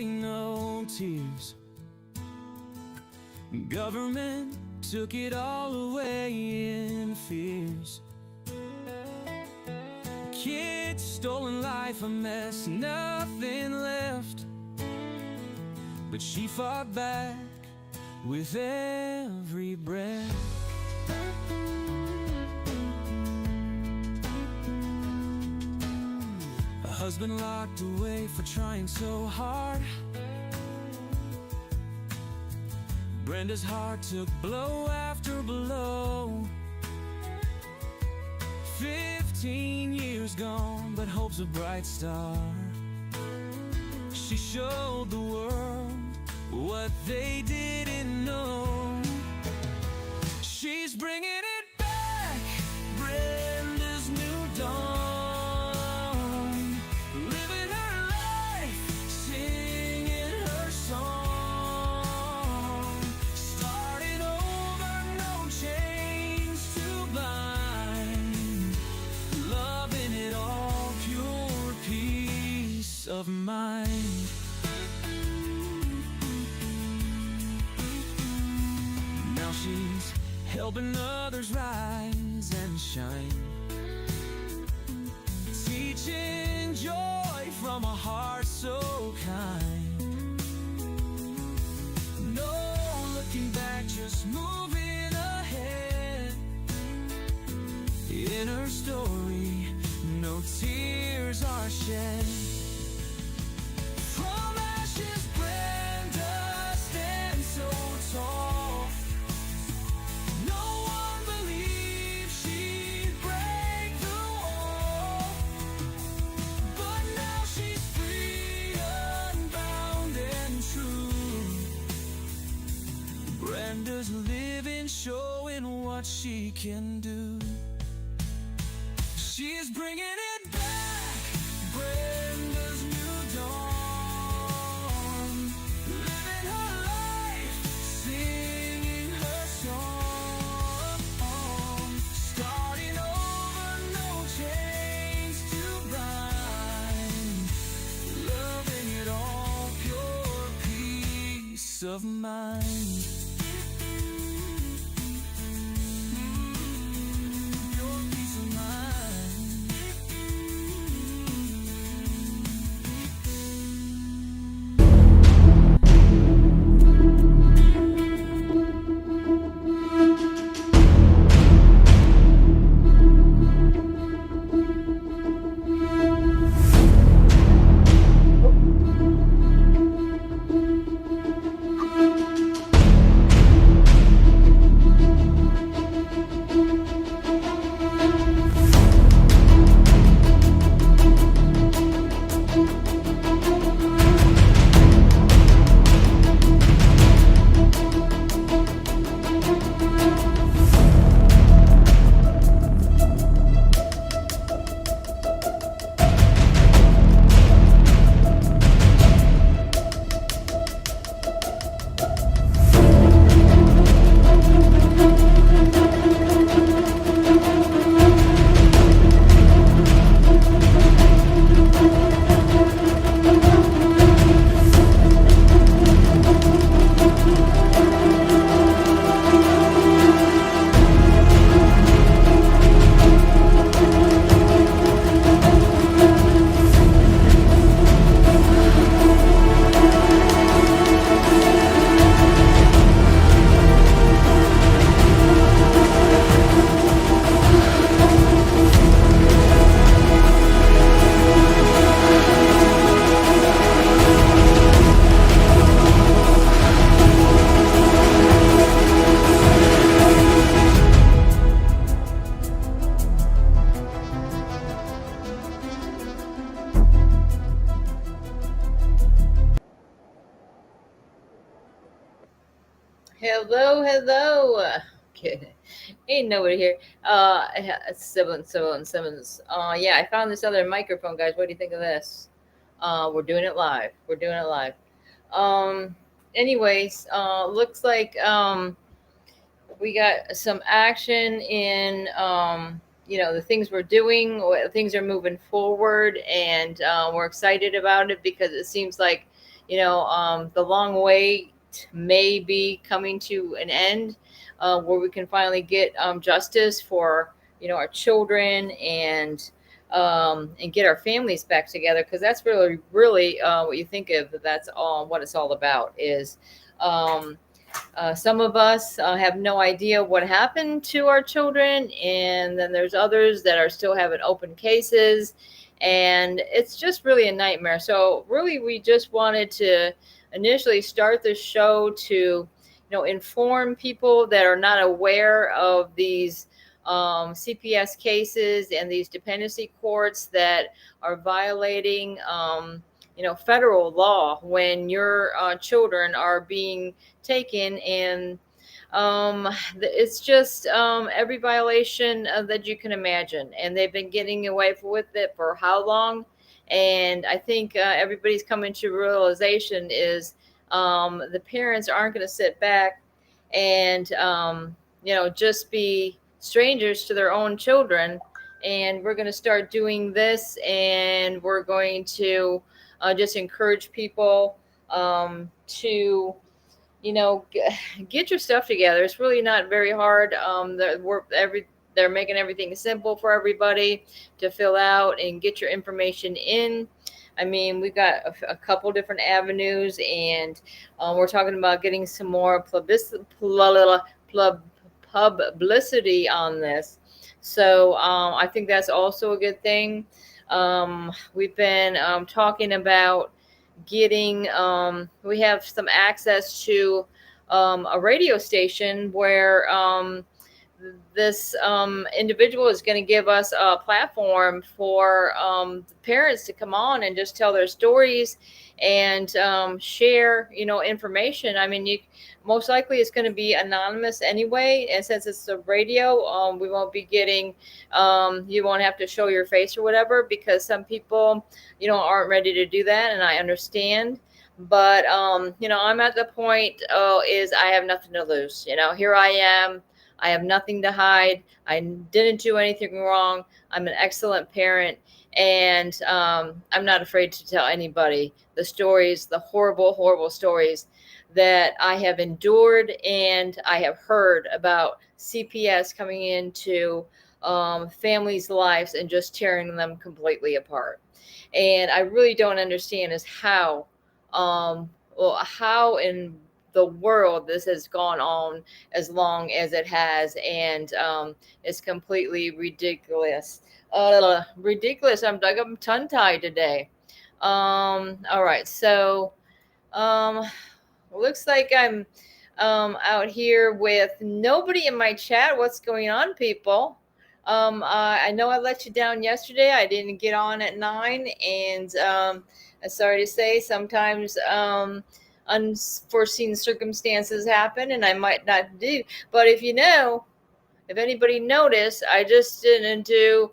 away, no tears. Government took it all away in fears. Kids, stolen life, a mess, nothing left. But she fought back with every breath. A husband locked away for trying so hard. Brenda's heart took blow after blow. 15 years gone, but hope's a bright star. She showed the world what they didn't know. She's bringing it back, Brenda's new dawn. Living her life, singing her song. Starting over, no chains to bind. Loving it all, pure peace of mind. Now she's helping others rise and shine, teaching joy from a heart so kind. No looking back, just moving ahead. In her story, no tears are shed. From ashes, Brenda stands so tall. No one believed she'd break the wall, but now she's free, unbound and true. Brenda's living, showing what she can do. She's bringing it back, Brenda's new dawn. Living her life, singing her song. Starting over, no chains to bind. Loving it all, pure peace of mind. Pure peace of mind. Hello. Okay. Ain't nobody here. Siblings. Yeah, I found this other microphone, guys. What do you think of this? We're doing it live. Anyways, looks like we got some action in the things we're doing. Things are moving forward, and we're excited about it because it seems like the long wait may be coming to an end, where we can finally get justice for our children, and get our families back together, because that's really what you think of. That's all what it's all about is. Um, some of us have no idea what happened to our children, and then there's others that are still having open cases, and it's just really a nightmare. So, really, we just wanted to initially start the show to, inform people that are not aware of these CPS cases and these dependency courts that are violating. Federal law when your children are being taken, and it's just every violation that you can imagine, and they've been getting away with it for how long. And I think everybody's coming to realization is the parents aren't going to sit back and just be strangers to their own children, and we're going to start doing this, and we're going to just encourage people to get your stuff together. It's really not very hard. They're making everything simple for everybody to fill out and get your information in. I mean, we've got a couple different avenues, and we're talking about getting some more publicity on this. So I think that's also a good thing. We've been talking about getting, we have some access to a radio station where this individual is going to give us a platform for parents to come on and just tell their stories and share, information. I mean, most likely it's going to be anonymous anyway, and since it's a radio, we won't be getting, you won't have to show your face or whatever, because some people, aren't ready to do that, and I understand. But I'm at the point is I have nothing to lose. Here I am. I have nothing to hide. I didn't do anything wrong. I'm an excellent parent, and I'm not afraid to tell anybody the stories, the horrible, horrible stories that I have endured and I have heard about CPS coming into families' lives and just tearing them completely apart. And I really don't understand is how, how in the world this has gone on as long as it has, and it's completely ridiculous. Ridiculous. I'm tongue tied today. All right, so looks like I'm out here with nobody in my chat. What's going on, people? I know I let you down yesterday. I didn't get on at 9, and I'm sorry to say, sometimes unforeseen circumstances happen, and I might not do. But if anybody noticed, I just didn't do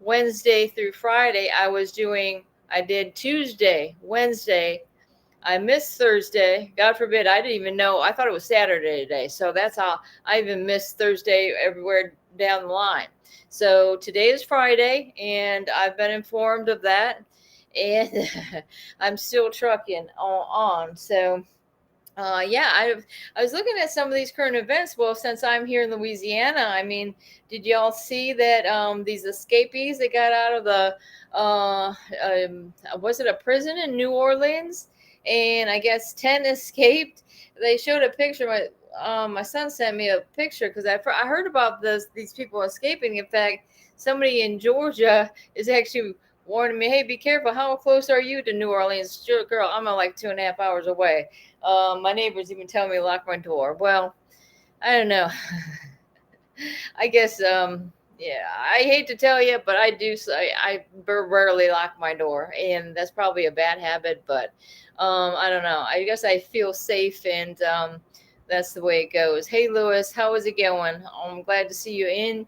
Wednesday through Friday. I did Tuesday, Wednesday. I missed Thursday. God forbid, I didn't even know. I thought it was Saturday today. So that's how I even missed Thursday everywhere down the line. So today is Friday, and I've been informed of that. And I'm still trucking on. So yeah, I was looking at some of these current events. Well, since I'm here in Louisiana, I mean, did y'all see that these escapees that got out of the was it a prison in New Orleans? And I guess 10 escaped. They showed a picture. My son sent me a picture because I heard about these people escaping. In fact, somebody in Georgia is actually warning me, hey, be careful. How close are you to New Orleans? Sure, girl, I'm like 2.5 hours away. My neighbors even tell me to lock my door. Well, I don't know. I guess, yeah, I hate to tell you, but I do. I rarely lock my door, and that's probably a bad habit, but I don't know. I guess I feel safe, and that's the way it goes. Hey, Lewis, how is it going? I'm glad to see you in.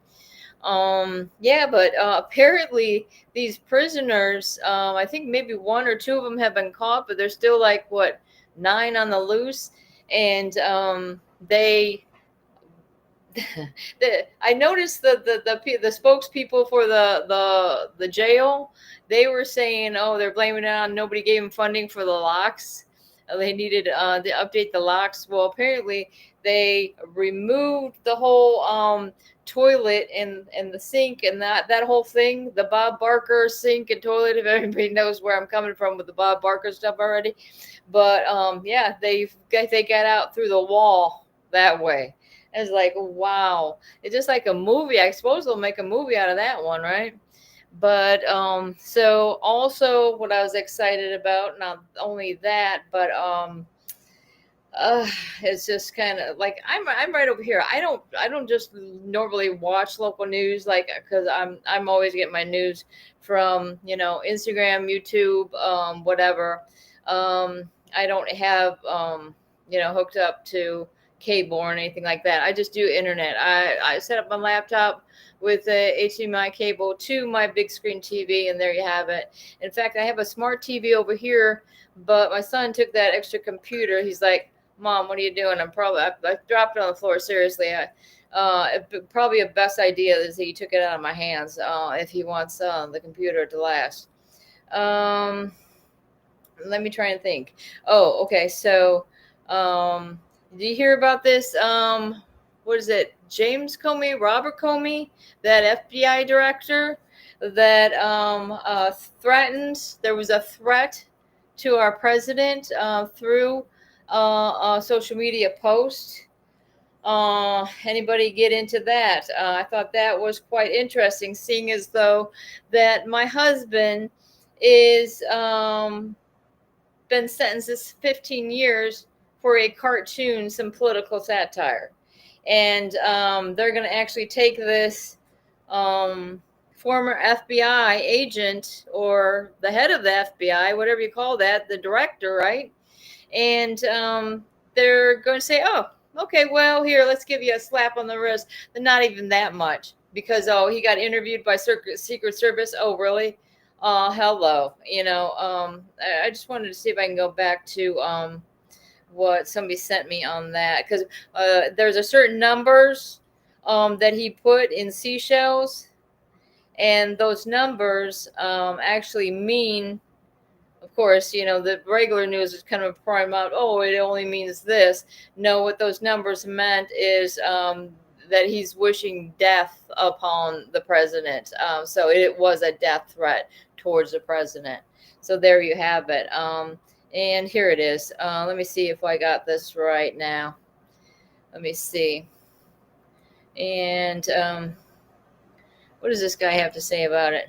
Yeah, but apparently these prisoners, I think maybe 1 or 2 of them have been caught, but there's still like 9 on the loose, and they I noticed the spokespeople for the jail, they were saying, oh, they're blaming it on nobody gave them funding for the locks. They needed to update the locks. Well, apparently they removed the whole toilet and the sink and that whole thing, the Bob Barker sink and toilet. If everybody knows where I'm coming from with the Bob Barker stuff already, but yeah, they got out through the wall that way. It's like, wow, it's just like a movie. I suppose they'll make a movie out of that one, right? But so also what I was excited about, not only that, but uh it's just kind of like I'm right over here. I don't just normally watch local news, like, because I'm always getting my news from, Instagram, YouTube, whatever. I don't have hooked up to cable or anything like that. I just do internet. I set up my laptop with a HDMI cable to my big screen TV, and there you have it. In fact, I have a smart TV over here, but my son took that extra computer. He's like, Mom, what are you doing? I dropped it on the floor. Seriously. Probably a best idea is that he took it out of my hands if he wants the computer to last. Let me try and think. Oh, okay. So, did you hear about this? What is it? James Comey, Robert Comey, that FBI director that threatened. There was a threat to our president through a social media post. Anybody get into that? I thought that was quite interesting, seeing as though that my husband is been sentenced to 15 years for a cartoon, some political satire. And they're going to actually take this former FBI agent, or the head of the FBI, whatever you call that, the director, right? And they're going to say, oh, okay, well, here, let's give you a slap on the wrist. But not even that much, because, he got interviewed by Secret Service. Oh, really? Hello. I just wanted to see if I can go back to what somebody sent me on that, because there's a certain numbers that he put in seashells, and those numbers actually mean, of course, the regular news is kind of prime out, oh, it only means this. No, what those numbers meant is that he's wishing death upon the president. So it was a death threat towards the president. So there you have it. And here it is. Let me see if I got this right now. Let me see. And what does this guy have to say about it?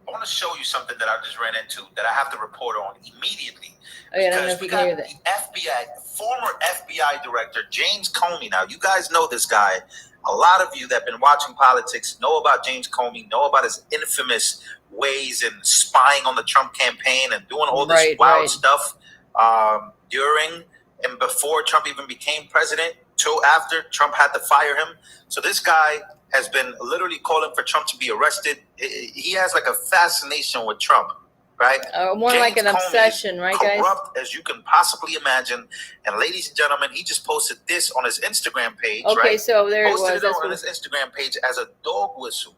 I want to show you something that I just ran into that I have to report on immediately. Oh, yeah, I don't know if you can hear that. The FBI, former FBI director, James Comey. Now, you guys know this guy. A lot of you that have been watching politics know about James Comey, know about his infamous ways in spying on the Trump campaign and doing all this wild stuff during and before Trump even became president, till after Trump had to fire him. So this guy has been literally calling for Trump to be arrested. He has like a fascination with Trump, right? More James like an Comey obsession, right, guys? Corrupt as you can possibly imagine. And ladies and gentlemen, he just posted this on his Instagram page, okay, right? So there it was. Posted it on his Instagram page as a dog whistle,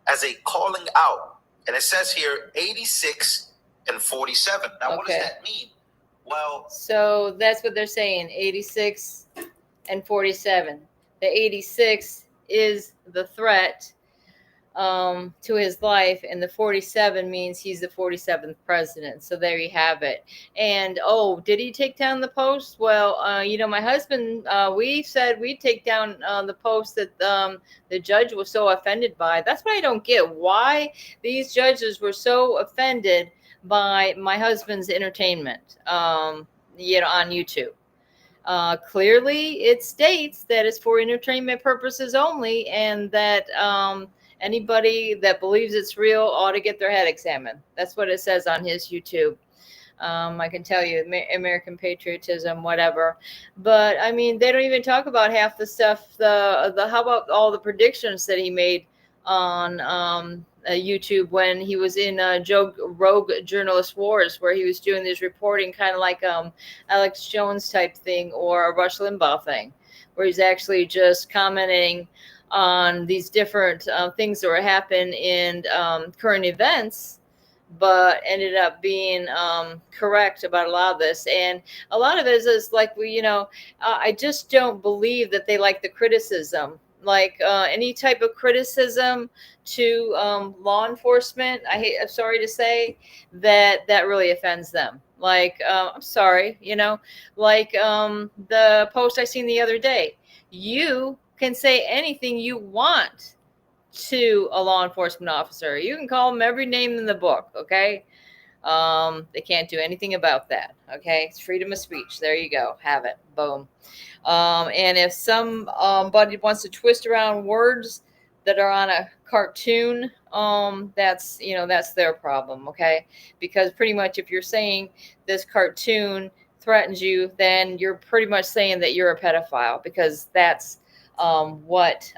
as a calling out. And it says here 86 and 47. Now, what does that mean? Well, so that's what they're saying, 86 and 47. The 86 is the threat to his life, and the 47 means he's the 47th president. So there you have it. And did he take down the post? Well, my husband, we said we'd take down the post that the judge was so offended by. That's what I don't get, why these judges were so offended by my husband's entertainment on YouTube. Clearly it states that it's for entertainment purposes only, and that anybody that believes it's real ought to get their head examined. That's what it says on his YouTube. I can tell you, American patriotism, whatever. But I mean, they don't even talk about half the stuff. How about all the predictions that he made on YouTube when he was in Rogue Journalist Wars, where he was doing this reporting, kind of like Alex Jones type thing, or a Rush Limbaugh thing, where he's actually just commenting on these different things that were happening in current events but ended up being correct about a lot of this. And a lot of it is like, I just don't believe that they like the criticism. Like any type of criticism to law enforcement, I'm sorry to say that really offends them. Like, I'm sorry, like the post I seen the other day. You can say anything you want to a law enforcement officer. You can call them every name in the book, okay? They can't do anything about that, okay? It's freedom of speech. There you go. Have it. Boom. And if somebody wants to twist around words that are on a cartoon, that's their problem, okay? Because pretty much if you're saying this cartoon threatens you, then you're pretty much saying that you're a pedophile, because that's what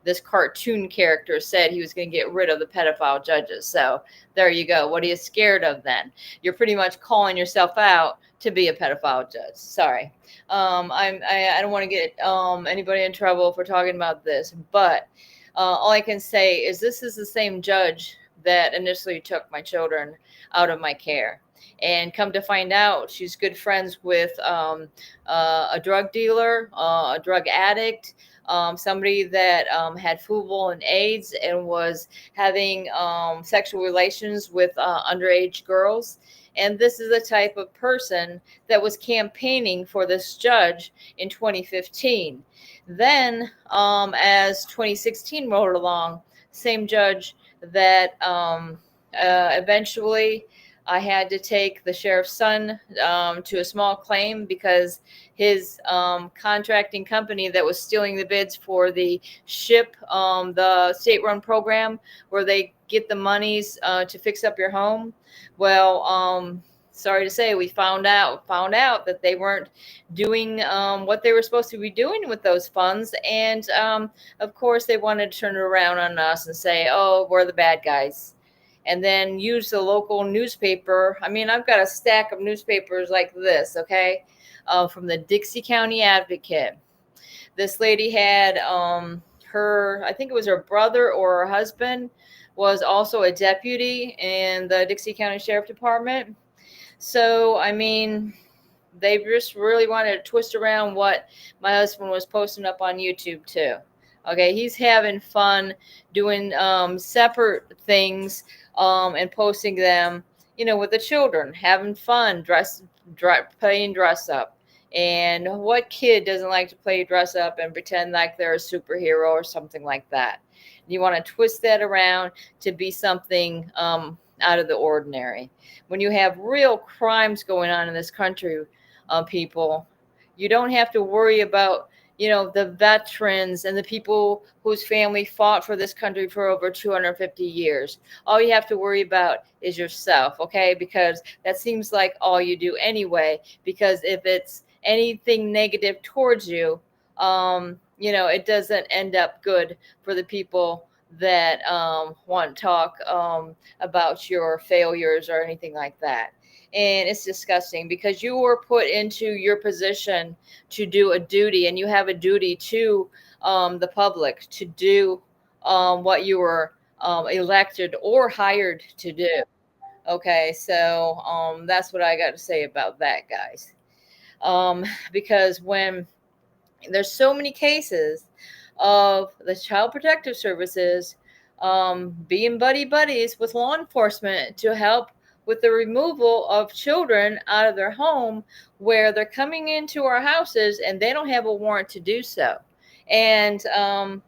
this cartoon character said he was going to get rid of the pedophile judges. So there you go. What are you scared of then? You're pretty much calling yourself out to be a pedophile judge. Sorry. I don't want to get anybody in trouble for talking about this, but all I can say is this is the same judge that initially took my children out of my care. And come to find out, she's good friends with a drug dealer, a drug addict, somebody that had FUBL and AIDS and was having sexual relations with underage girls. And this is the type of person that was campaigning for this judge in 2015. Then, as 2016 rolled along, same judge that eventually I had to take the sheriff's son to a small claim because his contracting company that was stealing the bids for the SHIP, the state-run program where they get the monies to fix up your home. Well, sorry to say, we found out that they weren't doing what they were supposed to be doing with those funds. And of course, they wanted to turn it around on us and say, oh, we're the bad guys. And then use the local newspaper. I mean, I've got a stack of newspapers like this, okay, from the Dixie County Advocate. This lady had I think it was her brother or her husband was also a deputy in the Dixie County Sheriff Department. So, I mean, they just really wanted to twist around what my husband was posting up on YouTube too. Okay, he's having fun doing separate things and posting them, with the children, having fun, playing dress up. And what kid doesn't like to play dress up and pretend like they're a superhero or something like that? You want to twist that around to be something out of the ordinary. When you have real crimes going on in this country, people, you don't have to worry about the veterans and the people whose family fought for this country for over 250 years. All you have to worry about is yourself, okay? Because that seems like all you do anyway. Because if it's anything negative towards you, it doesn't end up good for the people that want to talk about your failures or anything like that. And it's disgusting because you were put into your position to do a duty, and you have a duty to the public to do what you were elected or hired to do. Okay, so that's what I got to say about that, guys. Because when there's so many cases of the Child Protective Services being buddies with law enforcement to help with the removal of children out of their home, where they're coming into our houses and they don't have a warrant to do so. And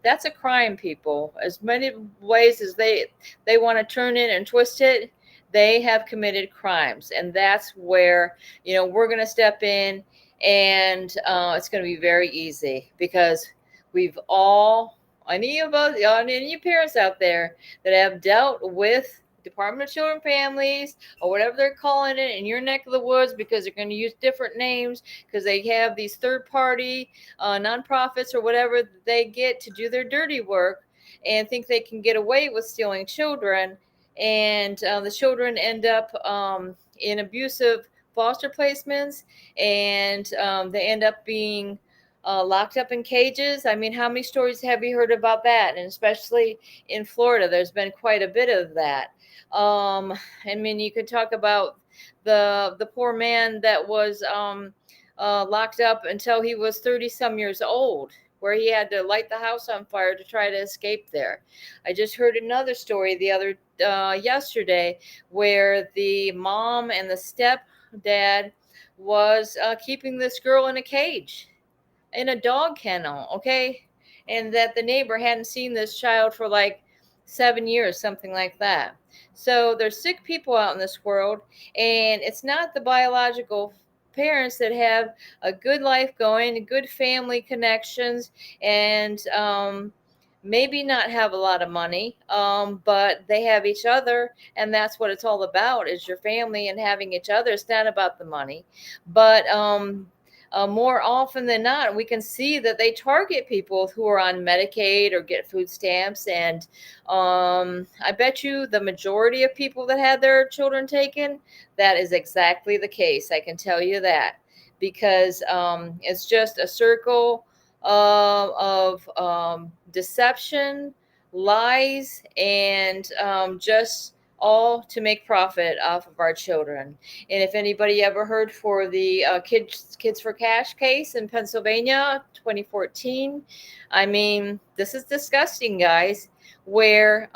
that's a crime, people. As many ways as they want to turn it and twist it, they have committed crimes. And that's where, we're going to step in, and it's going to be very easy, because we've all, any of us, any parents out there that have dealt with Department of Children and Families or whatever they're calling it in your neck of the woods, because they're going to use different names because they have these third-party nonprofits or whatever they get to do their dirty work and think they can get away with stealing children. And the children end up in abusive foster placements, and they end up being locked up in cages. I mean, how many stories have you heard about that? And especially in Florida, there's been quite a bit of that. I mean, you could talk about the poor man that was locked up until he was 30 some years old, where he had to light the house on fire to try to escape there. I just heard another story yesterday, where the mom and the stepdad was keeping this girl in a cage, in a dog kennel, okay? And that the neighbor hadn't seen this child for like 7 years, something like that. So there's sick people out in this world, and it's not the biological parents that have a good life going, good family connections, and maybe not have a lot of money, but they have each other, and that's what it's all about, is your family and having each other. It's not about the money. But more often than not, we can see that they target people who are on Medicaid or get food stamps. And I bet you the majority of people that had their children taken, that is exactly the case. I can tell you that, because it's just a circle of deception, lies, and just all to make profit off of our children. And if anybody ever heard for the Kids for Cash case in Pennsylvania, 2014, I mean, this is disgusting, guys, where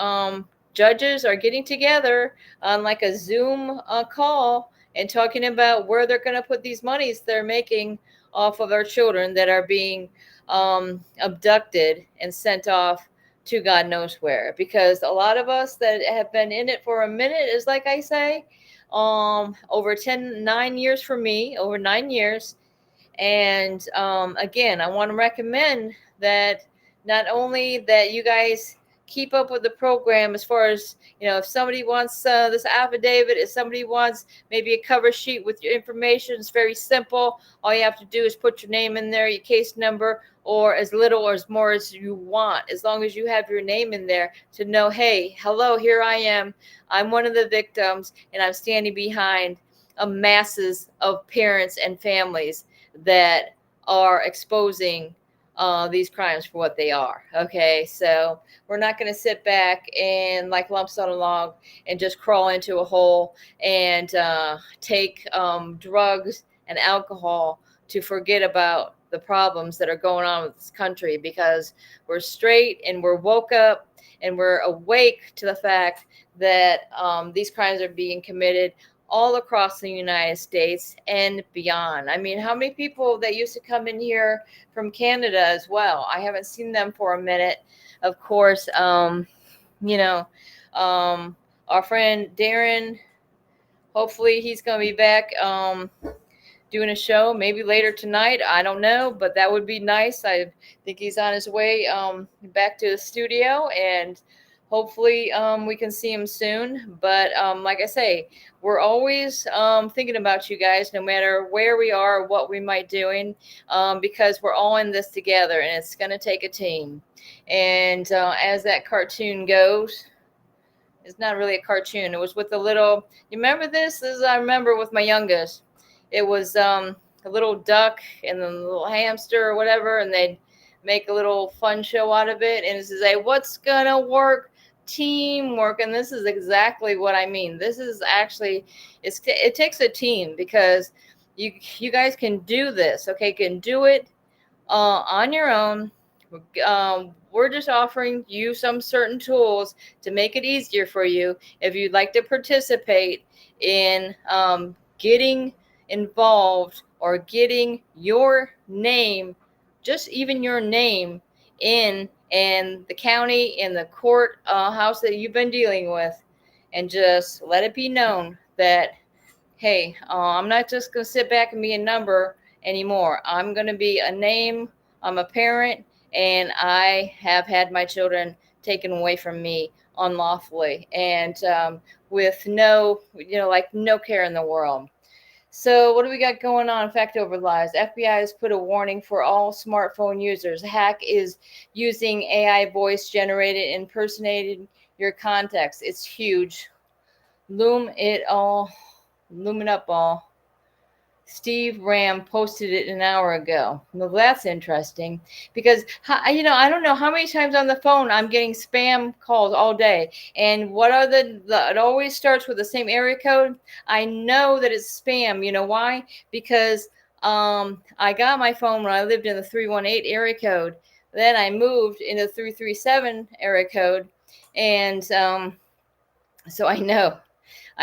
judges are getting together on like a Zoom call and talking about where they're going to put these monies they're making off of our children that are being abducted and sent off to God knows where. Because a lot of us that have been in it for a minute, is like I say, over 9 years for me, over 9 years. And again, I want to recommend that not only that you guys keep up with the program, as far as, if somebody wants this affidavit, if somebody wants maybe a cover sheet with your information, it's very simple. All you have to do is put your name in there, your case number, or as little or as more as you want, as long as you have your name in there to know, hey, hello, here I am. I'm one of the victims, and I'm standing behind masses of parents and families that are exposing these crimes for what they are. Okay, so we're not going to sit back and like lumps on a log and just crawl into a hole and take drugs and alcohol to forget about the problems that are going on with this country, because we're straight and we're woke up and we're awake to the fact that these crimes are being committed all across the United States and beyond. I mean, how many people that used to come in here from Canada as well? I haven't seen them for a minute. Of course, our friend Darren, hopefully he's going to be back doing a show maybe later tonight. I don't know, but that would be nice. I think he's on his way back to the studio, and hopefully we can see him soon. But like I say, we're always thinking about you guys, no matter where we are or what we might be doing, because we're all in this together, and it's going to take a team. And as that cartoon goes, it's not really a cartoon. It was with the little, you remember this? I remember with my youngest. It was a little duck and a little hamster or whatever, and they'd make a little fun show out of it. And it says, hey, what's going to work? Teamwork. And this is exactly what I mean. This is actually, it takes a team, because you guys can do this, okay? Can do it on your own. We're just offering you some certain tools to make it easier for you if you'd like to participate in getting involved or getting your name, just even your name, in the county, in the court house that you've been dealing with, and just let it be known that, hey, I'm not just going to sit back and be a number anymore. I'm going to be a name. I'm a parent, and I have had my children taken away from me unlawfully, and with no care in the world. So what do we got going on? Fact over lies. FBI has put a warning for all smartphone users. Hack is using AI voice generated, impersonating your contacts. It's huge. Loom it up all. Steve Ram posted it an hour ago. Well, that's interesting because, I don't know how many times on the phone I'm getting spam calls all day. And what are it always starts with the same area code. I know that it's spam. You know why? Because I got my phone when I lived in the 318 area code. Then I moved into 337 area code. And so I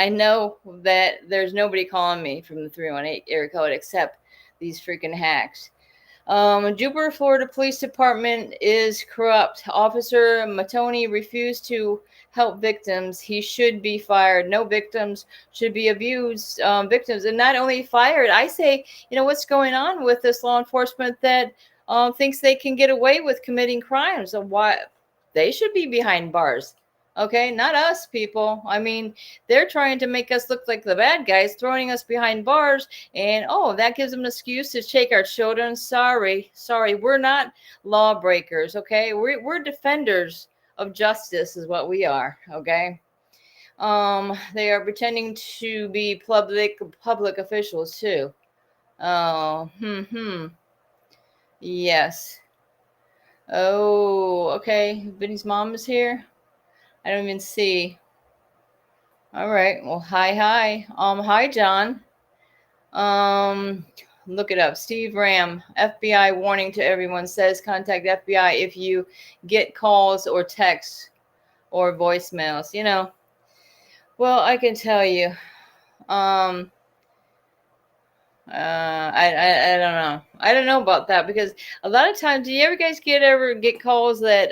know that there's nobody calling me from the 318 area code except these freaking hacks. Jupiter, Florida Police Department is corrupt. Officer Matoni refused to help victims. He should be fired. No victims should be abused. Victims, and not only fired. I say, what's going on with this law enforcement that thinks they can get away with committing crimes? So why they should be behind bars? Okay, not us, people. I mean, they're trying to make us look like the bad guys, throwing us behind bars, and that gives them an excuse to take our children. Sorry, we're not lawbreakers. Okay, we're defenders of justice, is what we are. Okay, they are pretending to be public officials too. Oh, yes. Oh, okay. Vinny's mom is here. I don't even see. All right. Well, hi. Hi, John. Look it up. Steve Ram, FBI warning to everyone, says contact FBI if you get calls or texts or voicemails. Well, I can tell you. I don't know. I don't know about that because a lot of times, do you ever guys get calls that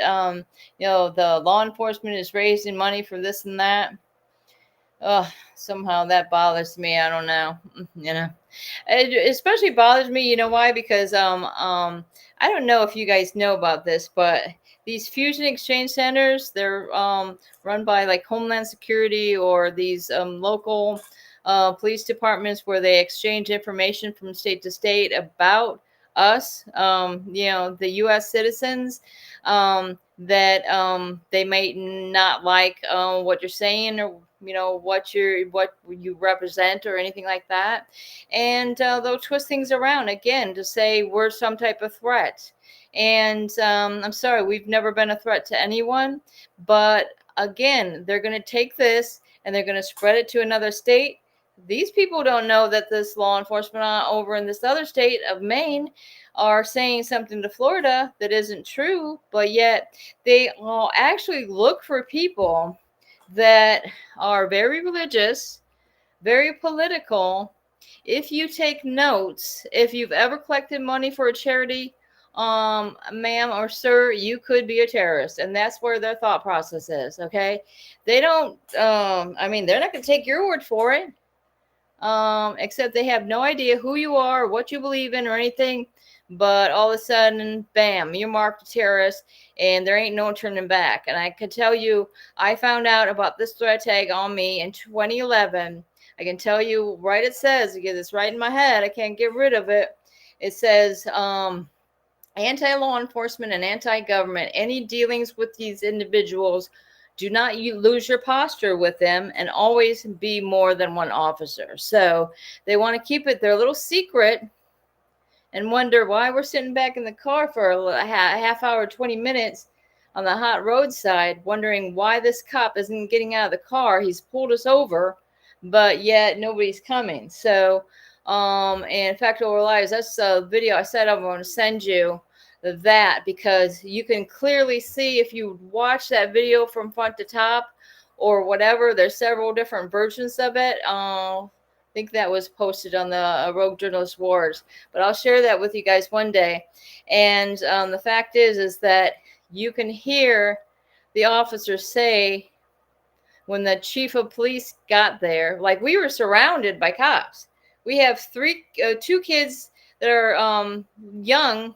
the law enforcement is raising money for this and that? Somehow that bothers me. I don't know. It especially bothers me. You know why? Because I don't know if you guys know about this, but these fusion exchange centers, they're run by like Homeland Security or these local police departments where they exchange information from state to state about us, the U.S. citizens, that they might not like what you're saying or what you represent or anything like that, and they'll twist things around again to say we're some type of threat. And I'm sorry, we've never been a threat to anyone, but again, they're going to take this and they're going to spread it to another state. These people don't know that this law enforcement over in this other state of Maine are saying something to Florida that isn't true, but yet they all actually look for people that are very religious, very political. If you take notes, if you've ever collected money for a charity, ma'am or sir, you could be a terrorist. And that's where their thought process is. Okay. They don't, they're not going to take your word for it. Except they have no idea who you are, what you believe in, or anything. But all of a sudden, bam, you're marked a terrorist, and there ain't no turning back. And I can tell you, I found out about this threat tag on me in 2011. I can tell you, right, it says, because it's right in my head, I can't get rid of it. It says, anti-law enforcement and anti-government, any dealings with these individuals, do not lose your posture with them, and always be more than one officer. So they want to keep it their little secret and wonder why we're sitting back in the car for a half hour, 20 minutes on the hot roadside, wondering why this cop isn't getting out of the car. He's pulled us over, but yet nobody's coming. So, and in fact, over lives, that's a video I said I'm going to send you that, because you can clearly see if you watch that video from front to top or whatever. There's several different versions of it. I think that was posted on the Rogue Journalist Wars, but I'll share that with you guys one day. And the fact is that you can hear the officers say, when the chief of police got there, like, we were surrounded by cops. We have two kids that are young,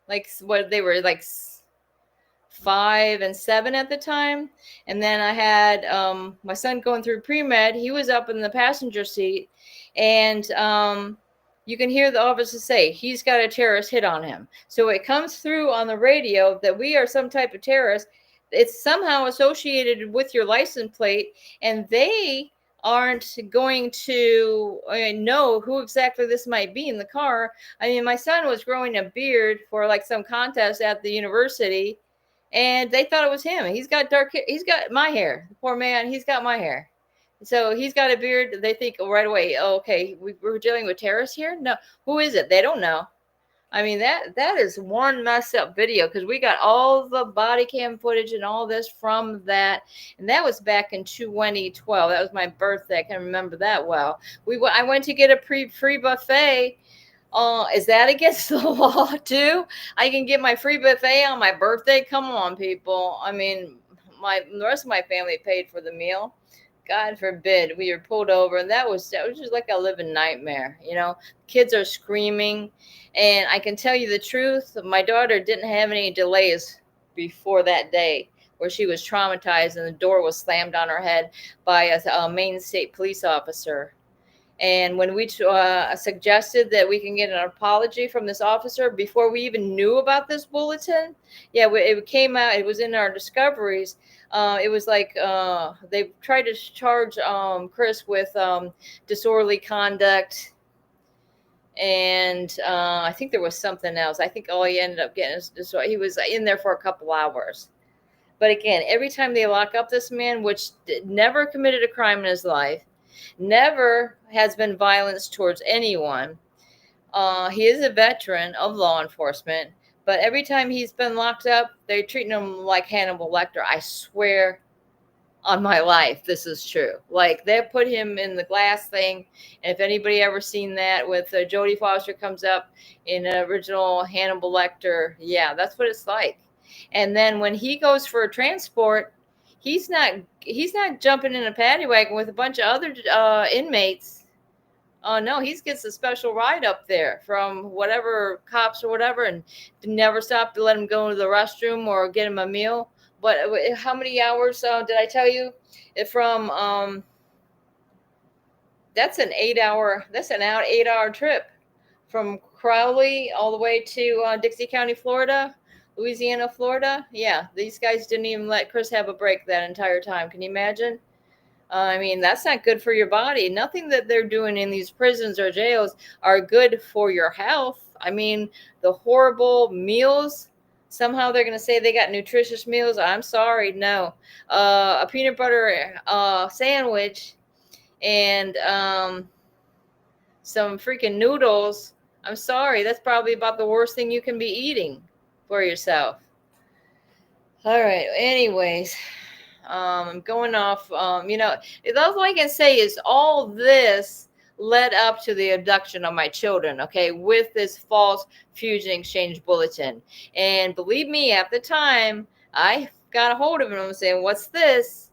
like what they were, like 5 and 7 at the time. And then I had my son going through pre-med. He was up in the passenger seat, and you can hear the officer say he's got a terrorist hit on him. So it comes through on the radio that we are some type of terrorist. It's somehow associated with your license plate, and they aren't going to know who exactly this might be in the car. I mean, my son was growing a beard for like some contest at the university, and they thought it was him. He's got dark hair. He's got my hair. The poor man, he's got my hair. So he's got a beard. They think right away, oh, okay, we're dealing with terrorists here. No, who is it? They don't know. I mean, that is one messed up video, because we got all the body cam footage and all this from that, and that was back in 2012. That was my birthday. I can remember that well. I went to get a free buffet. Is that against the law too? I can get my free buffet on my birthday? Come on, people. I mean, the rest of my family paid for the meal. God forbid. We were pulled over, and that was just like a living nightmare. You know, kids are screaming, and I can tell you the truth. My daughter didn't have any delays before that day where she was traumatized and the door was slammed on her head by a Maine State police officer. And when we suggested that we can get an apology from this officer before we even knew about this bulletin, yeah, it came out. It was in our discoveries. It was like they tried to charge Chris with disorderly conduct, and I think there was something else. I think all he ended up getting is he was in there for a couple hours. But again, every time they lock up this man, which never committed a crime in his life, never has been violence towards anyone. He is a veteran of law enforcement, but every time he's been locked up, they're treating him like Hannibal Lecter. I swear on my life, this is true. Like, they put him in the glass thing, and if anybody ever seen that with Jodie Foster comes up in an original Hannibal Lecter, yeah, that's what it's like. And then when he goes for a transport, he's not jumping in a paddy wagon with a bunch of other inmates. Oh no, he gets a special ride up there from whatever cops or whatever, and never stop to let him go to the restroom or get him a meal. But how many hours did I tell you? From that's an 8-hour trip from Crowley all the way to Dixie County, Florida. Louisiana, Florida. Yeah, these guys didn't even let Chris have a break that entire time. Can you imagine? I mean, that's not good for your body. Nothing that they're doing in these prisons or jails are good for your health. I mean, the horrible meals, somehow they're going to say they got nutritious meals. I'm sorry. No. A peanut butter sandwich and some freaking noodles. I'm sorry. That's probably about the worst thing you can be eating for yourself. All right. Anyways, I'm going off. You know, all I can say is all this led up to the abduction of my children. Okay, with this false fusion exchange bulletin, and believe me, at the time I got a hold of him saying, "What's this?"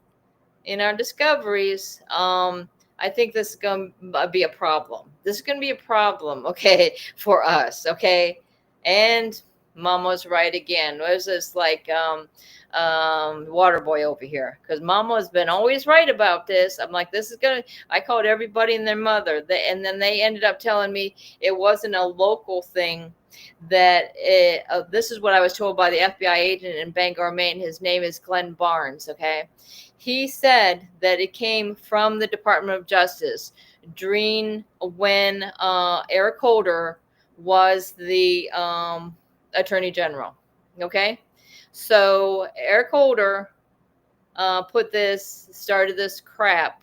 In our discoveries, I think this is going to be a problem. This is going to be a problem, okay, for us, okay, and. Mom was right again. There's this like water boy over here, because Mama has been always right about this. I'm like, this is gonna. I called everybody and their mother, and then they ended up telling me it wasn't a local thing. That this is what I was told by the FBI agent in Bangor, Maine. His name is Glenn Barnes. Okay, he said that it came from the Department of Justice during when Eric Holder was the Attorney General. Okay, so Eric Holder started this crap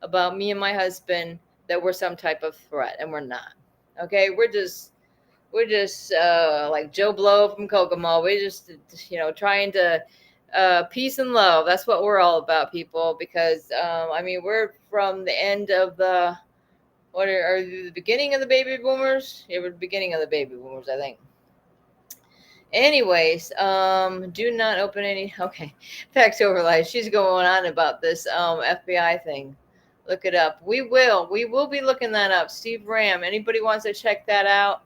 about me and my husband that we're some type of threat, and we're not. Okay, we're just like Joe Blow from Kokomo. We're just trying to peace and love. That's what we're all about, people. Because I mean, we're from the end of the the beginning of the baby boomers. Yeah, we're the beginning of the baby boomers, I think. Anyways, do not open any. Okay, Facts Over Life. She's going on about this FBI thing. Look it up. We will be looking that up. Steve Ram. Anybody wants to check that out?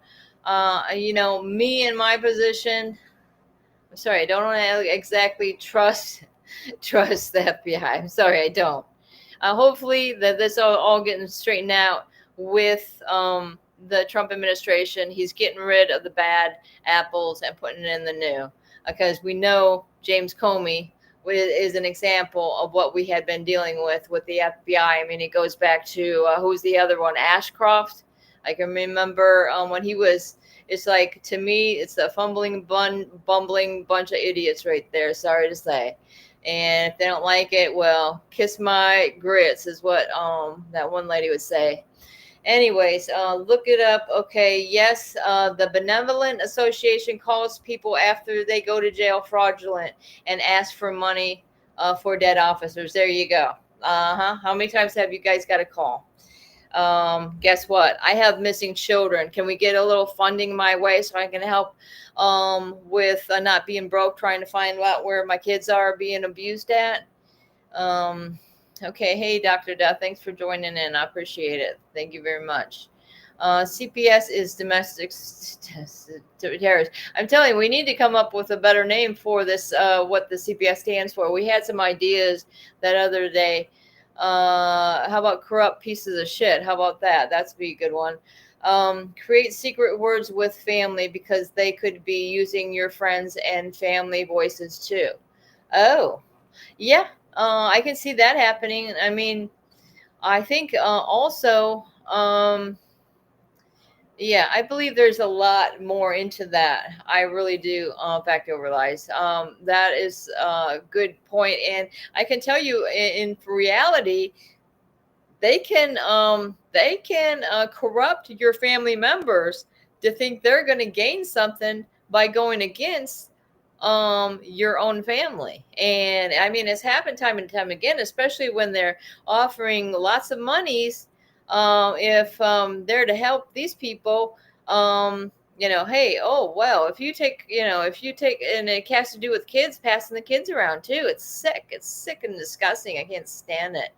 Me in my position. I'm sorry, I don't want to exactly trust the FBI. I'm sorry, I don't. Hopefully that this all getting straightened out with the Trump administration. He's getting rid of the bad apples and putting in the new, because we know James Comey is an example of what we had been dealing with the FBI. I mean, it goes back to who's the other one, Ashcroft. I can remember when he was. It's like, to me, it's a bumbling bunch of idiots right there. Sorry to say. And if they don't like it, well, kiss my grits is what that one lady would say. Anyways, look it up. Okay, yes, the Benevolent Association calls people after they go to jail fraudulent and ask for money for dead officers. There you go. How many times have you guys got a call? Guess what? I have missing children. Can we get a little funding my way so I can help with not being broke, trying to find out where my kids are being abused at? Okay. Hey, Dr. Duff, thanks for joining in. I appreciate it. Thank you very much. CPS is domestic terrorist. I'm telling you, we need to come up with a better name for this, what the CPS stands for. We had some ideas that other day. How about corrupt pieces of shit? How about that? That's be a good one. Create secret words with family because they could be using your friends and family voices too. Oh, yeah. I can see that happening. I mean, I think also, yeah, I believe there's a lot more into that. I really do. Fact over lies. That is a good point, and I can tell you, in reality, they can corrupt your family members to think they're going to gain something by going against your own family. And I mean, it's happened time and time again, especially when they're offering lots of monies if they're to help these people. Hey, oh well, if you take, and it has to do with kids, passing the kids around too. It's sick and disgusting. I can't stand it.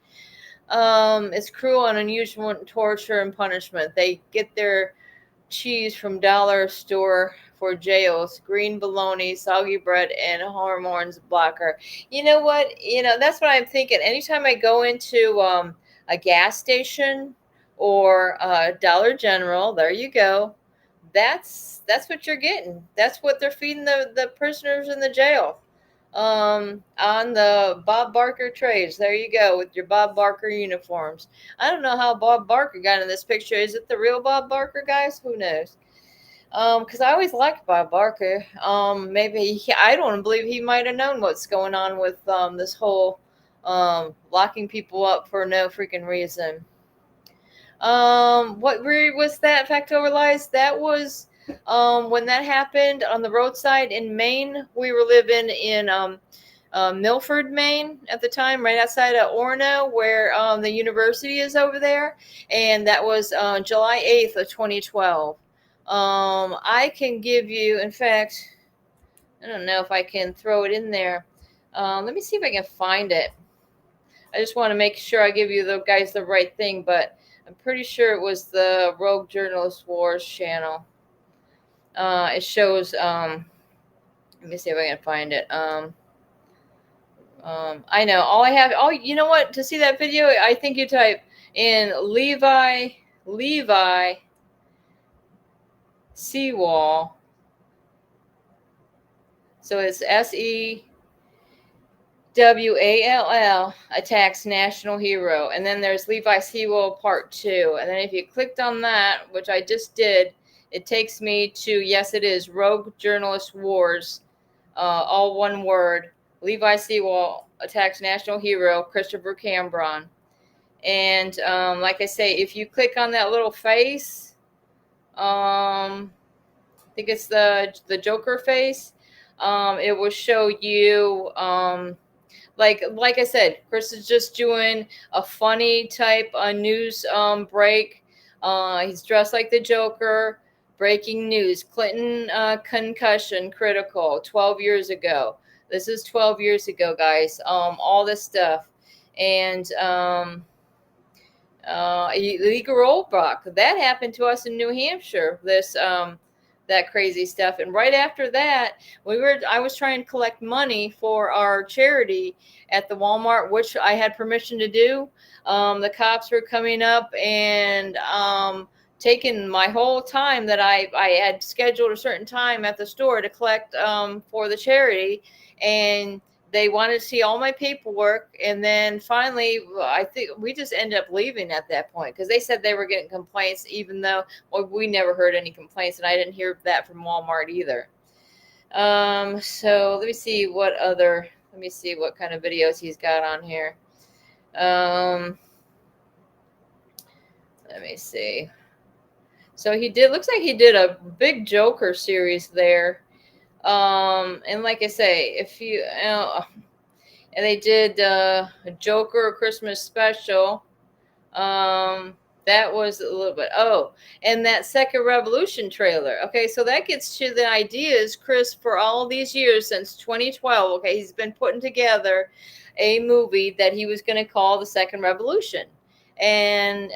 It's cruel and unusual torture and punishment. They get their cheese from dollar store for jails, green bologna, soggy bread, and hormones blocker. You know what? That's what I'm thinking. Anytime I go into a gas station or Dollar General, there you go. That's what you're getting. That's what they're feeding the prisoners in the jail. On the Bob Barker trays. There you go with your Bob Barker uniforms. I don't know how Bob Barker got in this picture. Is it the real Bob Barker, guys? Who knows? Because I always liked Bob Barker. I don't believe he might have known what's going on with this whole locking people up for no freaking reason. What was that? Fact over lies? That was when that happened on the roadside in Maine. We were living in Milford, Maine at the time, right outside of Orono, where the university is over there. And that was July 8th of 2012. I can give you, in fact, I don't know if I can throw it in there. Let me see if I can find it. I just want to make sure I give you the guys the right thing, but I'm pretty sure it was the Rogue Journalist Wars channel. It shows, let me see if I can find it. I know you know what, to see that video, I think you type in Levi Seawall. So it's SEWALL attacks national hero. And then there's Levi Seawall part 2. And then if you clicked on that, which I just did, it takes me to, yes, it is Rogue Journalist Wars, all one word. Levi Seawall attacks national hero Christopher Cambron. And like I say, if you click on that little face, I think it's the Joker face, it will show you, like I said, Chris is just doing a funny type news break. He's dressed like the Joker. Breaking news: Clinton concussion critical 12 years ago. This is 12 years ago, guys. All this stuff. And illegal roadblock. That happened to us in New Hampshire. This that crazy stuff. And right after that, I was trying to collect money for our charity at the Walmart, which I had permission to do. The cops were coming up and taking my whole time that I had scheduled a certain time at the store to collect for the charity, and they wanted to see all my paperwork. And then finally, I think we just ended up leaving at that point because they said they were getting complaints, even though we never heard any complaints. And I didn't hear that from Walmart either. So let me see what kind of videos he's got on here. Let me see. So looks like he did a big Joker series there. And like I say, if you, and they did a Joker Christmas special. That was a little bit. Oh, and that Second Revolution trailer. Okay, so that gets to the ideas, Chris, for all these years since 2012. Okay, he's been putting together a movie that he was going to call the Second Revolution, and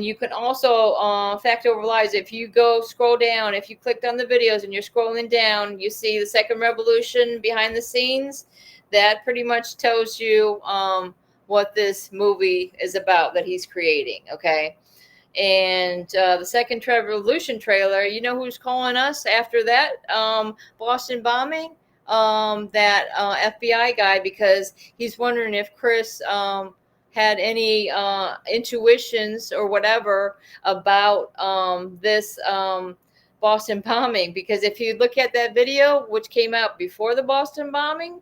you can also, fact over lies, if you scroll down, if you clicked on the videos and you're scrolling down, you see the Second Revolution behind the scenes. That pretty much tells you what this movie is about that he's creating, okay? And the Second Revolution trailer, you know who's calling us after that Boston bombing? That FBI guy, because he's wondering if Chris had any intuitions or whatever about this Boston bombing. Because if you look at that video, which came out before the Boston bombing,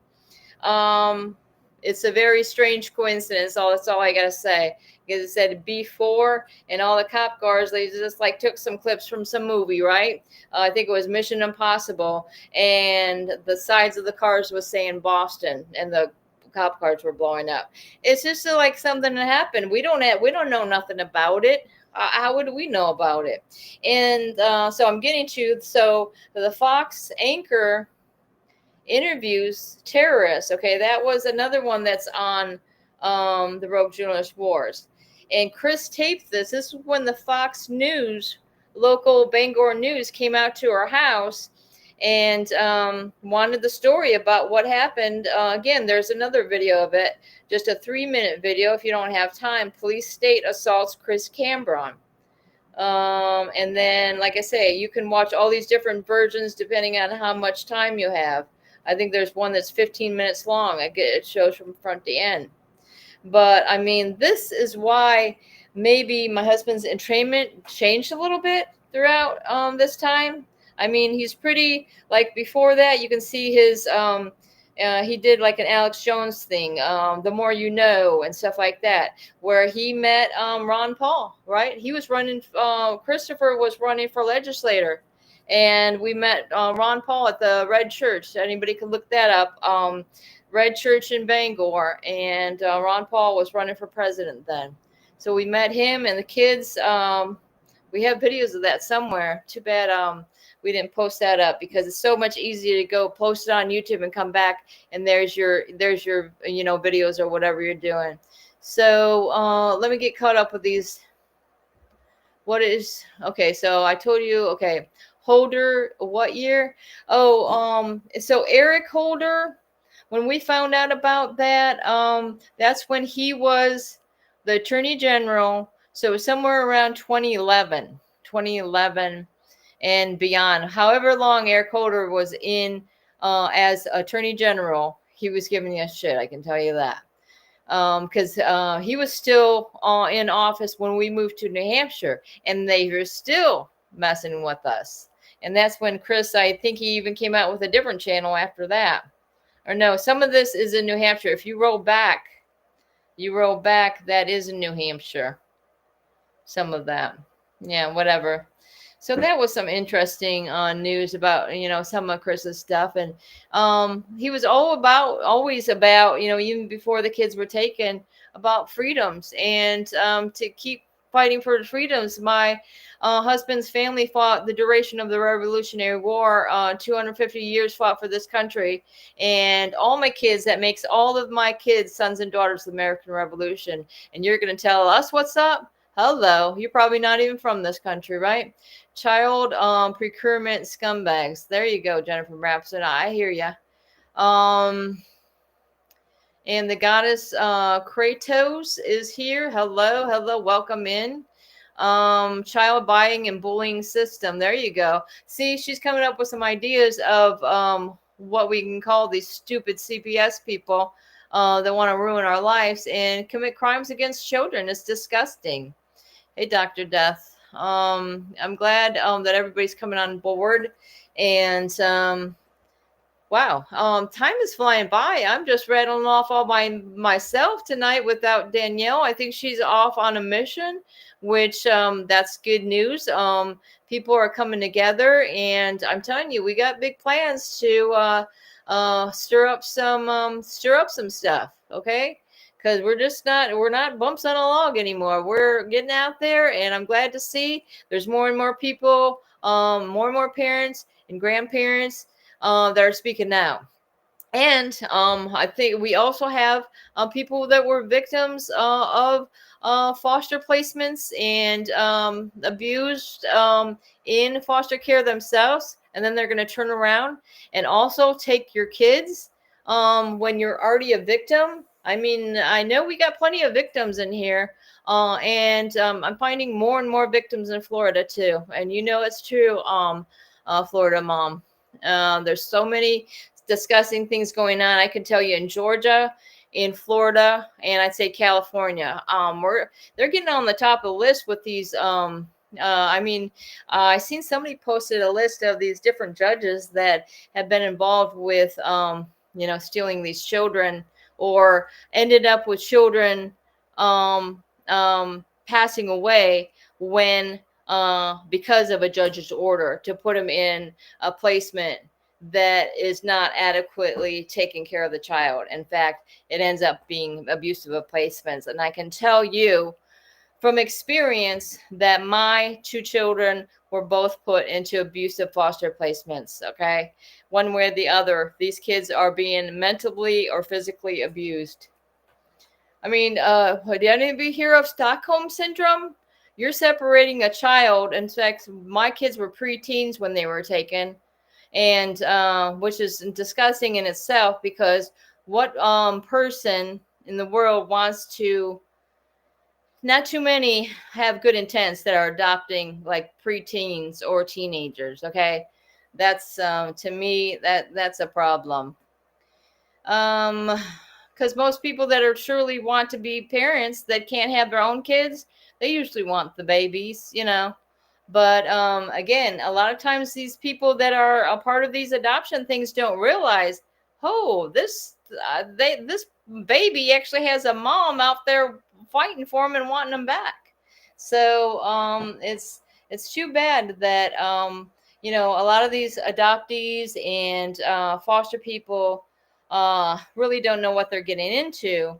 it's a very strange coincidence. That's all I gotta say. Because it said before, and all the cop cars, they just like took some clips from some movie, right? I think it was Mission Impossible, and the sides of the cars was saying Boston, and the cop cars were blowing up. It's just like something that happened. We don't know nothing about it. How would we know about it? And so I'm getting to the Fox anchor interviews terrorists. Okay, that was another one that's on the Rogue Journalist Wars. And Chris taped this. This is when the Fox News, local Bangor News, came out to our house and wanted the story about what happened. Again, there's another video of it, just a 3-minute video. If you don't have time, police state assaults Chris Cambron. And then, like I say, you can watch all these different versions depending on how much time you have. I think there's one that's 15 minutes long. It shows from front to end. But I mean, this is why maybe my husband's entrainment changed a little bit throughout this time. I mean, he's pretty, like before that, you can see his, he did like an Alex Jones thing, The More You Know and stuff like that, where he met Ron Paul, right? He was running, Christopher was running for legislator. And we met Ron Paul at the Red Church. Anybody can look that up. Red Church in Bangor. And Ron Paul was running for president then. So we met him and the kids. We have videos of that somewhere. Too bad we didn't post that up, because it's so much easier to go post it on YouTube and come back and there's your videos or whatever you're doing. So let me get caught up with these. Okay, so I told you, okay. Holder, what year? Oh, so Eric Holder, when we found out about that, that's when he was the Attorney General. So somewhere around 2011 and beyond. However long Eric Holder was in as Attorney General, he was giving us shit, I can tell you that. Because he was still in office when we moved to New Hampshire, and they were still messing with us. And that's when Chris, I think he even came out with a different channel after that. Or no, some of this is in New Hampshire. If you roll back, that is in New Hampshire. Some of that. Yeah, whatever. So that was some interesting news about, some of Chris's stuff. And he was always about, even before the kids were taken, about freedoms and to keep fighting for the freedoms. My husband's family fought the duration of the Revolutionary War. 250 years fought for this country. And all my kids, that makes all of my kids sons and daughters of the American Revolution. And you're going to tell us what's up? Hello, you're probably not even from this country, right? Child procurement scumbags. There you go, Jennifer Rapson. I hear ya. And the goddess Kratos is here. Hello, welcome in. Child buying and bullying system. There you go. See, she's coming up with some ideas of what we can call these stupid CPS people that want to ruin our lives and commit crimes against children. It's disgusting. Hey, Dr. Death. I'm glad that everybody's coming on board. And wow, time is flying by. I'm just rattling off all by myself tonight without Danielle. I think she's off on a mission, which that's good news. People are coming together, and I'm telling you, we got big plans to stir up some stuff. Okay. Because we're not bumps on a log anymore. We're getting out there, and I'm glad to see there's more and more people, more and more parents and grandparents that are speaking now. And I think we also have people that were victims of foster placements and abused in foster care themselves. And then they're going to turn around and also take your kids when you're already a victim. I mean, I know we got plenty of victims in here. And I'm finding more and more victims in Florida, too. And you know it's true, Florida mom. There's so many discussing things going on. I can tell you in Georgia, in Florida, and I'd say California. They're getting on the top of the list with these. I seen somebody posted a list of these different judges that have been involved with, stealing these children or ended up with children passing away when because of a judge's order to put them in a placement that is not adequately taking care of the child. In fact, it ends up being abusive of placements. And I can tell you from experience that my two children were both put into abusive foster placements. Okay. One way or the other, these kids are being mentally or physically abused. I mean, did anybody hear of Stockholm syndrome? You're separating a child. In fact, my kids were preteens when they were taken. And which is disgusting in itself, because what person in the world wants to, not too many have good intents that are adopting like preteens or teenagers. Okay. That's to me, that's a problem. Because most people that are surely want to be parents that can't have their own kids, they usually want the babies, But again, a lot of times these people that are a part of these adoption things don't realize, this baby actually has a mom out there fighting for him and wanting him back. So it's too bad that a lot of these adoptees and foster people really don't know what they're getting into,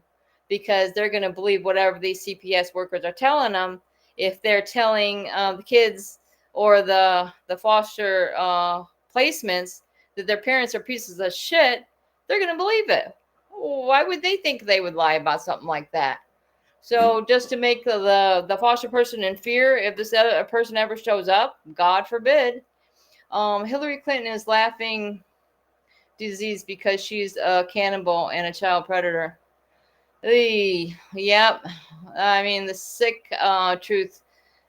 because they're going to believe whatever these CPS workers are telling them. If they're telling the kids or the foster placements that their parents are pieces of shit, they're going to believe it. Why would they think they would lie about something like that? So just to make the foster person in fear, if this other person ever shows up, God forbid. Hillary Clinton is laughing disease because she's a cannibal and a child predator. Yep. I mean, the sick truth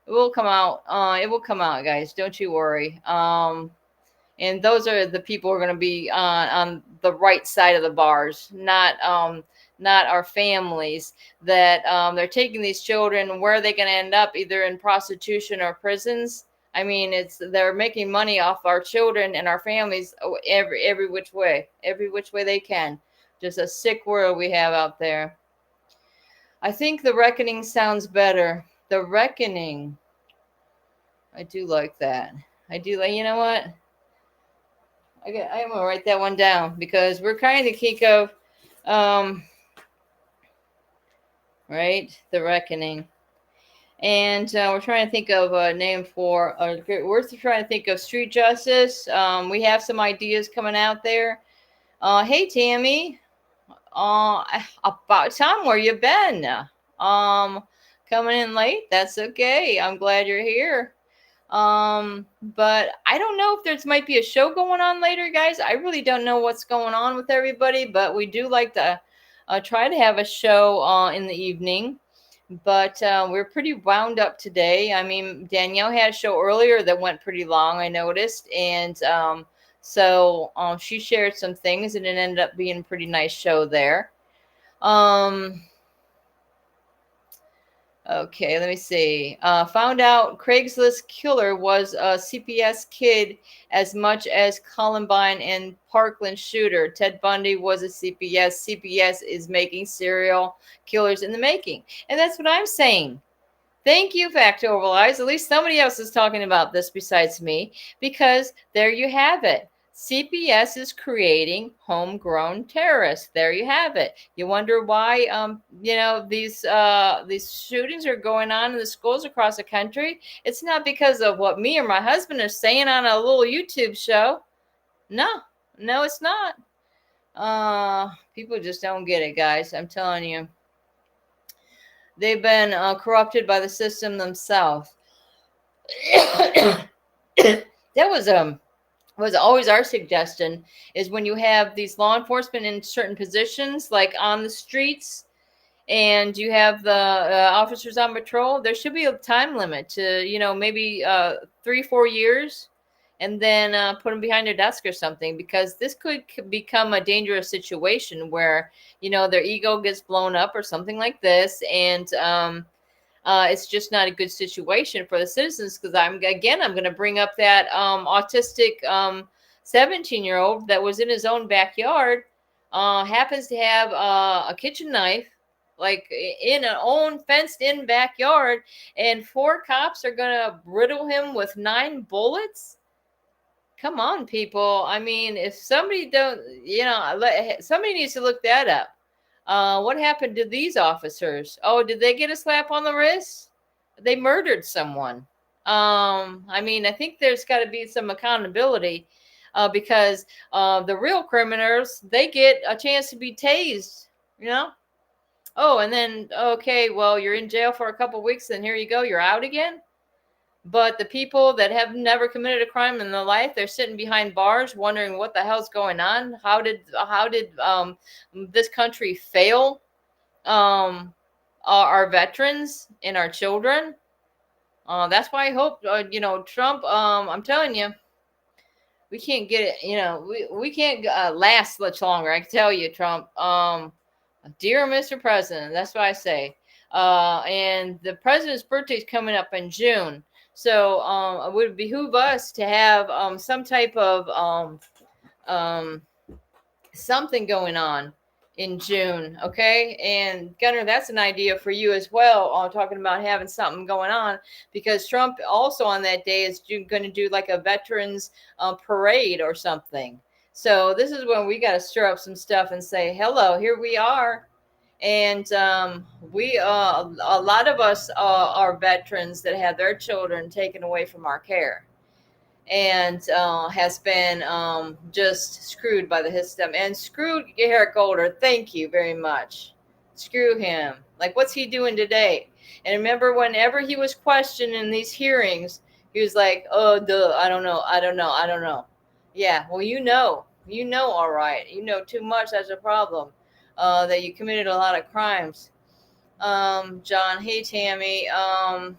will come out. It will come out, guys. Don't you worry. And those are the people who are going to be on the right side of the bars, not our families. That they're taking these children. Where are they going to end up? Either in prostitution or prisons. I mean, they're making money off our children and our families every which way they can. Just a sick world we have out there. I think The Reckoning sounds better. The Reckoning. I do like that. I do like. You know what? I'm gonna write that one down, because we're kind of think of, right, The Reckoning. And we're trying to think of a name for. We're trying to think of street justice. We have some ideas coming out there. Hey, Tammy. About time. Where you been? Coming in late. That's okay. I'm glad you're here. But I don't know if there's might be a show going on later, guys. I really don't know what's going on with everybody, but we do like to try to have a show in the evening. But we're pretty wound up today. I mean, Danielle had a show earlier that went pretty long, I noticed. And So she shared some things, and it ended up being a pretty nice show there. Okay, let me see. Found out Craigslist killer was a CPS kid as much as Columbine and Parkland shooter. Ted Bundy was a CPS. CPS is making serial killers in the making. And that's what I'm saying. Thank you, Fact Overlies. At least somebody else is talking about this besides me, because there you have it. CPS is creating homegrown terrorists. There you have it. You wonder why, these shootings are going on in the schools across the country. It's not because of what me or my husband are saying on a little YouTube show. No, it's not. People just don't get it, guys. I'm telling you. They've been corrupted by the system themselves. That was always our suggestion, is when you have these law enforcement in certain positions, like on the streets, and you have the officers on patrol, there should be a time limit to, maybe 3-4 years, and then put them behind their desk or something, because this could become a dangerous situation where, their ego gets blown up or something like this. And it's just not a good situation for the citizens, because I'm going to bring up that autistic 17-year-old that was in his own backyard, happens to have a kitchen knife, like in an own fenced-in backyard, and 4 cops are going to riddle him with 9 bullets. Come on, people. I mean, if somebody somebody needs to look that up. What happened to these officers? Oh, did they get a slap on the wrist? They murdered someone. I think there's got to be some accountability, because the real criminals, they get a chance to be tased, Oh, and then, okay, well, you're in jail for a couple weeks, and here you go, you're out again. But the people that have never committed a crime in their life, they're sitting behind bars wondering what the hell's going on. How did this country fail our veterans and our children? That's why I hope, Trump, I'm telling you, we can't get it, we can't last much longer. I can tell you, Trump. Dear Mr. President, that's what I say. And the president's birthday is coming up in June. So it would behoove us to have some type of something going on in June, okay? And Gunnar, that's an idea for you as well, talking about having something going on, because Trump also on that day is going to do like a veterans parade or something. So this is when we got to stir up some stuff and say, hello, here we are. And we a lot of us are veterans that have their children taken away from our care, and has been just screwed by the system. And screwed Eric Golder, thank you very much. Screw him. Like, what's he doing today? And remember, whenever he was questioned in these hearings, he was like, oh, I don't know. Yeah, well, all right. You know too much. That's a problem. That you committed a lot of crimes. John, hey, Tammy. And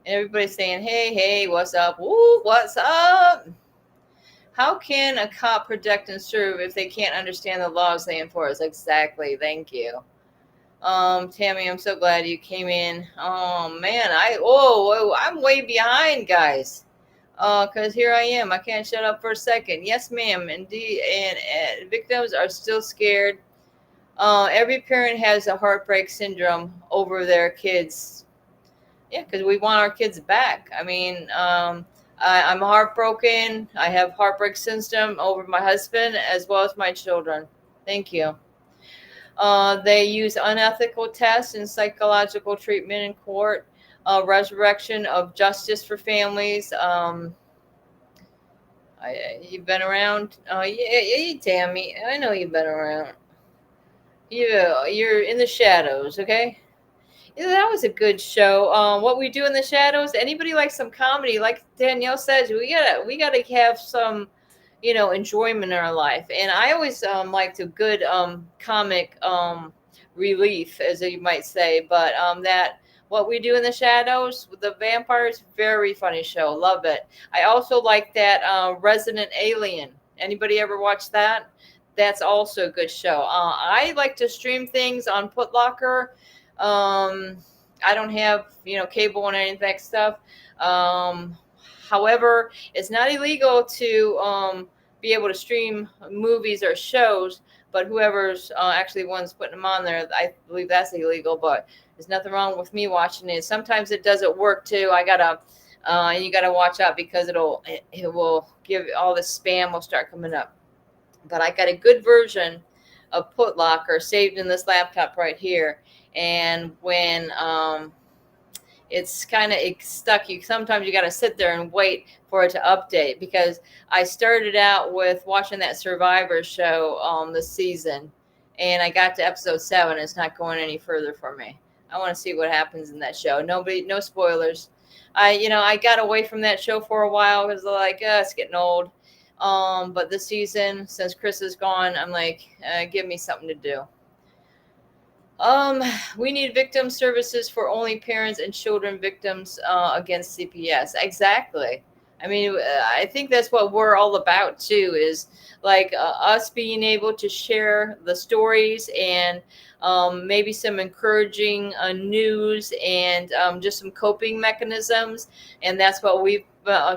everybody's saying, hey, what's up? Woo, what's up? How can a cop protect and serve if they can't understand the laws they enforce? Exactly. Thank you. Tammy, I'm so glad you came in. Oh, man. I'm way behind, guys. Because here I am. I can't shut up for a second. Yes, ma'am. Indeed. And victims are still scared. Every parent has a heartbreak syndrome over their kids. Yeah, because we want our kids back. I mean, I'm heartbroken. I have heartbreak syndrome over my husband as well as my children. Thank you. They use unethical tests and psychological treatment in court. Resurrection of justice for families. You've been around? Yeah, Tammy. I know you've been around. You're in the shadows, okay? Yeah, that was a good show. What we do in the shadows. Anybody like some comedy? Like Danielle says, we gotta have some, enjoyment in our life. And I always liked a good comic relief, as you might say. But that What We Do in the Shadows with the vampires, very funny show. Love it. I also like that Resident Alien. Anybody ever watch that? That's also a good show. I like to stream things on Putlocker. I don't have cable and any of that stuff. However, it's not illegal to be able to stream movies or shows, but whoever's actually one's putting them on there, I believe that's illegal. But there's nothing wrong with me watching it. Sometimes it doesn't work too. You gotta watch out because it will give all the spam will start coming up. But I got a good version of Putlocker saved in this laptop right here. And when it's kind of stuck, sometimes you got to sit there and wait for it to update, because I started out with watching that Survivor show this season, and I got to episode 7. It's not going any further for me. I want to see what happens in that show. No spoilers. I got away from that show for a while because like it's getting old. But this season, since Chris is gone, I'm like, give me something to do. We need victim services for only parents and children victims against CPS. Exactly. I mean, I think that's what we're all about too, is like us being able to share the stories and maybe some encouraging news and just some coping mechanisms. And that's what we've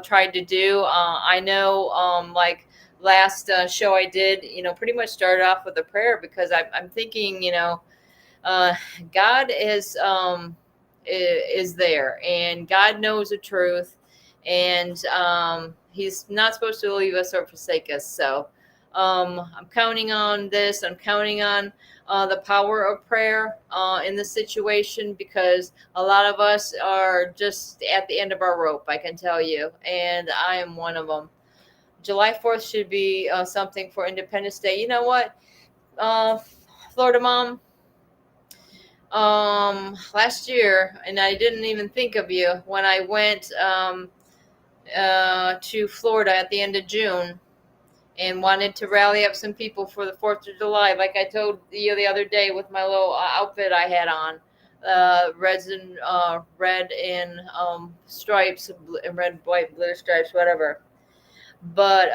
tried to do. I know like last show I did, pretty much started off with a prayer, because I'm thinking, God is there, and God knows the truth, and He's not supposed to leave us or forsake us. So I'm counting on this. I'm counting on the power of prayer in this situation, because a lot of us are just at the end of our rope, I can tell you, and I am one of them. July 4th should be something for Independence Day. You know what, Florida Mom? Last year, and I didn't even think of you when I went to Florida at the end of June and wanted to rally up some people for the 4th of July, like I told you the other day with my little outfit I had on, red and stripes, and red, white, blue stripes, whatever. But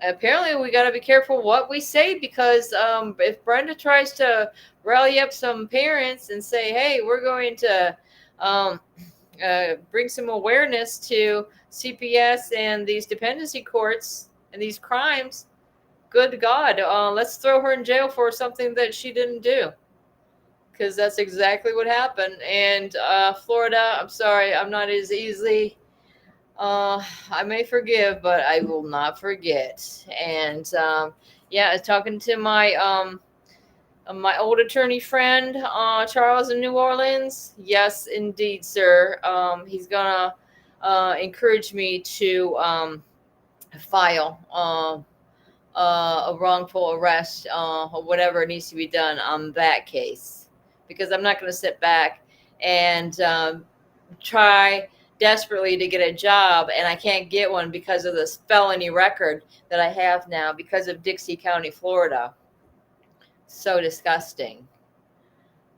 apparently we got to be careful what we say, because if Brenda tries to rally up some parents and say, hey, we're going to bring some awareness to CPS and these dependency courts and these crimes, good God, let's throw her in jail for something that she didn't do, because that's exactly what happened. And Florida, I'm sorry, I'm not as easily I may forgive, but I will not forget. And talking to my old attorney friend, Charles in New Orleans. Yes, indeed, sir. He's gonna encourage me to file a wrongful arrest or whatever needs to be done on that case, because I'm not going to sit back and try desperately to get a job, and I can't get one because of this felony record that I have now because of Dixie County, Florida. So disgusting.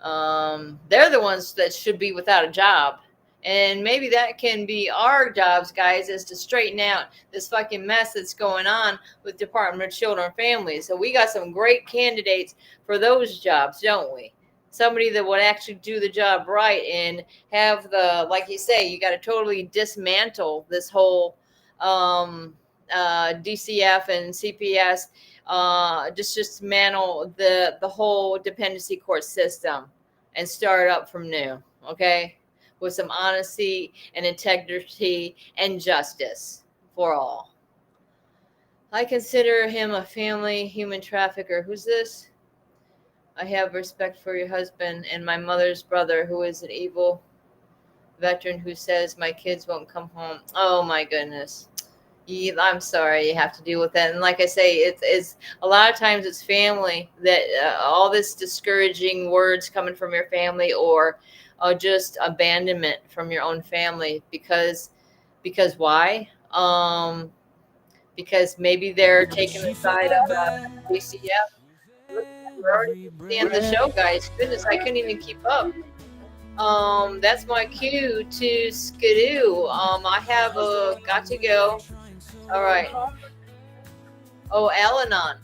They're the ones that should be without a job. And maybe that can be our jobs, guys, is to straighten out this fucking mess that's going on with Department of Children and Families. So we got some great candidates for those jobs, don't we? Somebody that would actually do the job right and have like you say, you got to totally dismantle this whole DCF and CPS, just dismantle the whole dependency court system and start up from new, okay? With some honesty and integrity and justice for all. I consider him a family human trafficker. Who's this? I have respect for your husband and my mother's brother, who is an evil veteran who says my kids won't come home. Oh my goodness. I'm sorry you have to deal with that. And like I say, it's a lot of times it's family that all this discouraging words coming from your family, or just abandonment from your own family, because why? Because maybe they're taking the side of DCF. We're already seeing the show, guys. Goodness, I couldn't even keep up. That's my cue to skidoo. I have got to go. All right. Oh, Al-Anon.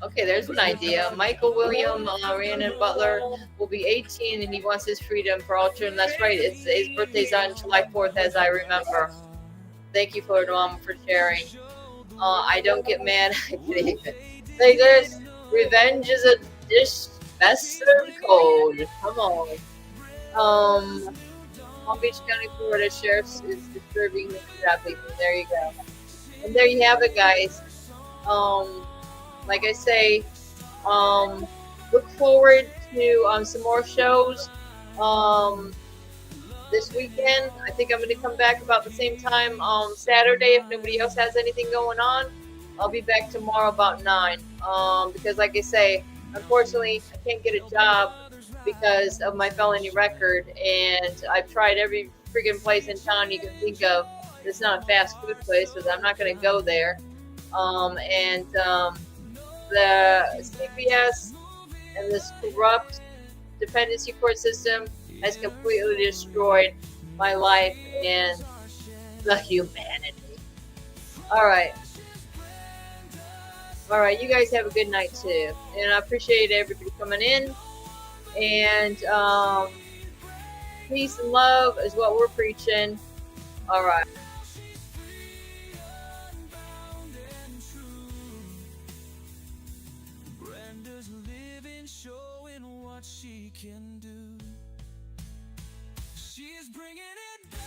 Okay, there's an idea. Michael William Rhiannon Butler will be 18 and he wants his freedom for all children. That's right. His birthday's on July 4th, as I remember. Thank you for sharing. I don't get mad. Like this, revenge is a dish best served cold. Come on. Palm Beach County, Florida Sheriff's is disturbing the traffic. There you go. And there you have it, guys. Like I say, look forward to some more shows this weekend. I think I'm going to come back about the same time Saturday if nobody else has anything going on. I'll be back tomorrow about 9 because, like I say, unfortunately, I can't get a job because of my felony record, and I've tried every freaking place in town you can think of. It's not a fast food place because I'm not going to go there. The CPS and this corrupt dependency court system has completely destroyed my life and the humanity. All right. You guys have a good night too, and I appreciate everybody coming in. And peace and love is what we're preaching. All right. Brenda's living, showing what she can do. She's bringing it down.